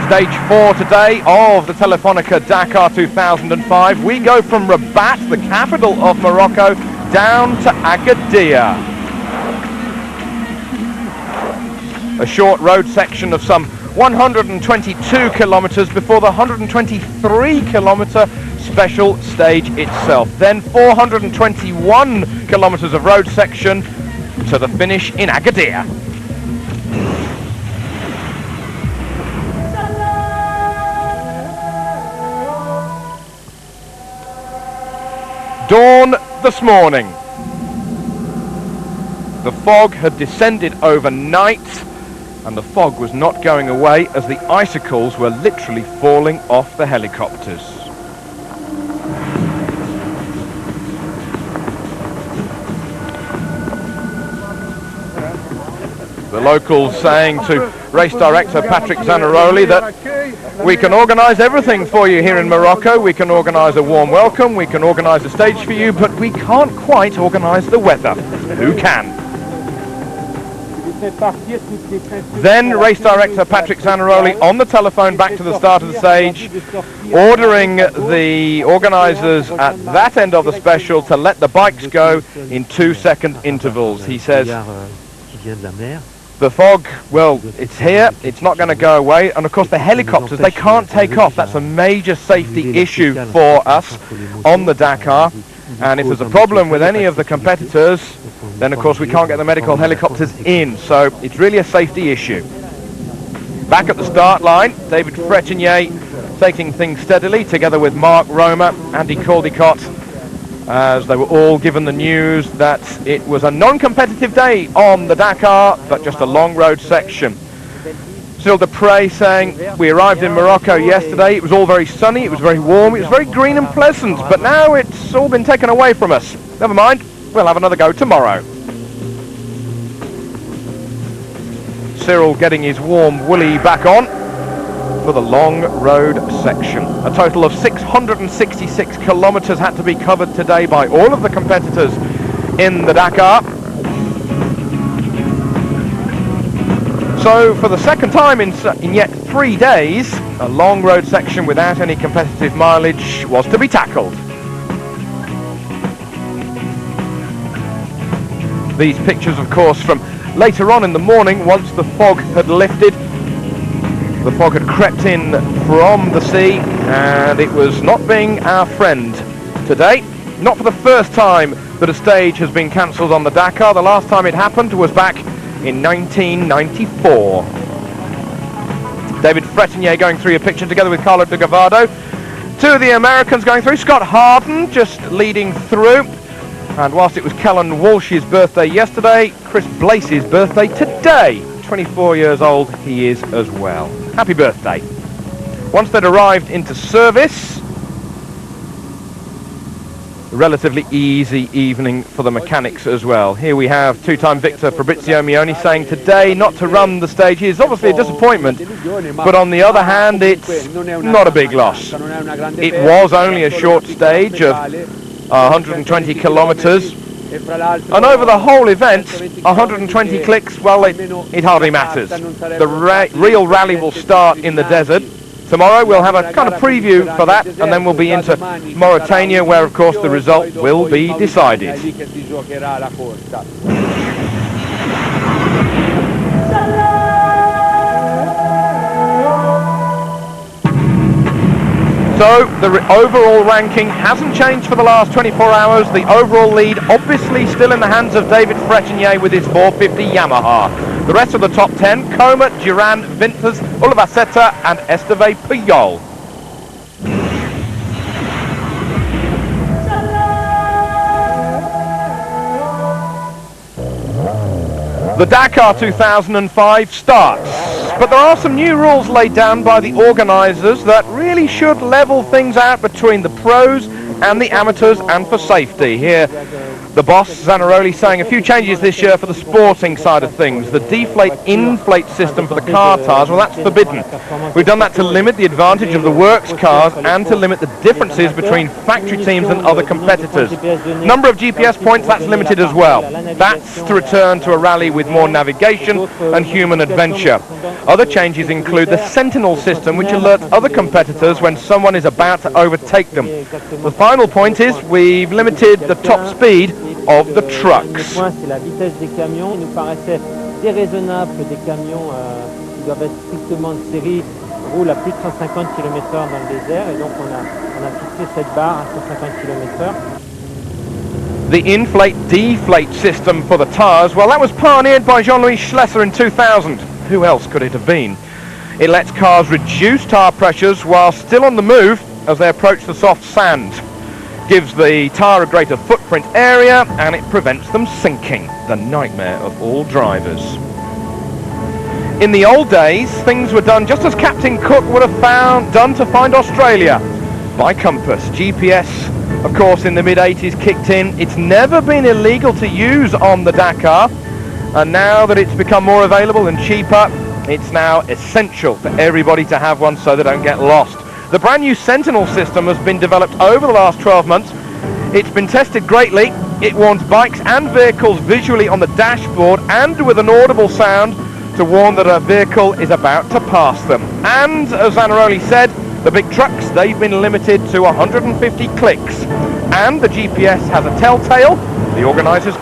Stage 4 today of the Telefonica Dakar 2005. We go from Rabat, the capital of Morocco, down to Agadir. A short road section of some 122 kilometers before the 123 kilometer special stage itself. Then 421 kilometers of road section to the finish in Agadir. Dawn this morning. The fog had descended overnight, and the fog was not going away as the icicles were literally falling off the helicopters. The locals saying to race director Patrick Zanaroli that we can organise everything for you here in Morocco. We can organise a warm welcome, we can organise a stage for you, but we can't quite organise the weather. Who can? Then race director Patrick Zanaroli on the telephone back to the start of the stage, ordering the organisers at that end of the special to let the bikes go in 2-second intervals. He says, the fog, well, it's here, it's not going to go away, and of course the helicopters, they can't take off. That's a major safety issue for us on the Dakar, and if there's a problem with any of the competitors, then of course we can't get the medical helicopters in, so it's really a safety issue. Back at the start line, David Fretinier taking things steadily, together with Mark Roma, Andy Caldicott, as they were all given the news that it was a non-competitive day on the Dakar, but just a long road section. Cyril Dupre saying, we arrived in Morocco yesterday, it was all very sunny, it was very warm, it was very green and pleasant, but now it's all been taken away from us. Never mind, we'll have another go tomorrow. Cyril getting his warm woolly back on for the long road section. A total of 666 kilometers had to be covered today by all of the competitors in the Dakar. So for the second time in yet 3 days, a long road section without any competitive mileage was to be tackled. These pictures, of course, from later on in the morning, once the fog had lifted. The fog had crept in from the sea, and it was not being our friend today. Not for the first time that a stage has been cancelled on the Dakar. The last time it happened was back in 1994. David Fretinier going through your picture together with Carlo De Gavado. Two of the Americans going through. Scott Harden just leading through. And whilst it was Kellen Walsh's birthday yesterday, Chris Blace's birthday today. 24 years old he is as well. Happy birthday. Once they'd arrived into service, a relatively easy evening for the mechanics as well. Here we have two-time victor Fabrizio Mioni saying today not to run the stage is obviously a disappointment, but on the other hand it's not a big loss. It was only a short stage of 120 kilometers, and over the whole event 120 clicks, well, it hardly matters. The real rally will start in the desert. Tomorrow we'll have a kind of preview for that, and then we'll be into Mauritania, where of course the result will be decided. So the overall ranking hasn't changed for the last 24 hours. The overall lead obviously still in the hands of David Fretinier with his 450 Yamaha. The rest of the top 10, Coma, Duran, Vinters, Ulavaceta and Esteve Puyol. The Dakar 2005 starts, but there are some new rules laid down by the organisers that really should level things out between the pros and the amateurs and for safety. Here The boss, Zanaroli, saying a few changes this year for the sporting side of things. The deflate-inflate system for the car tyres, well, that's forbidden. We've done that to limit the advantage of the works cars and to limit the differences between factory teams and other competitors. Number of GPS points, that's limited as well. That's to return to a rally with more navigation and human adventure. Other changes include the Sentinel system, which alerts other competitors when someone is about to overtake them. The final point is we've limited the top speed of the trucks. La vitesse des camions, il nous paraissait déraisonnable que des camions qui doivent être strictement de série roulent à plus de 150 km/h dans le désert, et donc on a fixé cette barre à 150 km/h. The inflate-deflate system for the tyres, well, that was pioneered by Jean-Louis Schlesser in 2000. Who else could it have been? It lets cars reduce tyre pressures while still on the move as they approach the soft sand. Gives the tyre a greater footprint area and it prevents them sinking, the nightmare of all drivers. In the old days, things were done just as Captain Cook would have done to find Australia, by compass. GPS, of course, in the mid-80s kicked in. It's never been illegal to use on the Dakar, and now that it's become more available and cheaper, it's now essential for everybody to have one so they don't get lost. The brand new Sentinel system has been developed over the last 12 months. It's been tested greatly. It warns bikes and vehicles visually on the dashboard and with an audible sound to warn that a vehicle is about to pass them. And as Zanaroli said, the big trucks, they've been limited to 150 clicks. And the GPS has a telltale. The organisers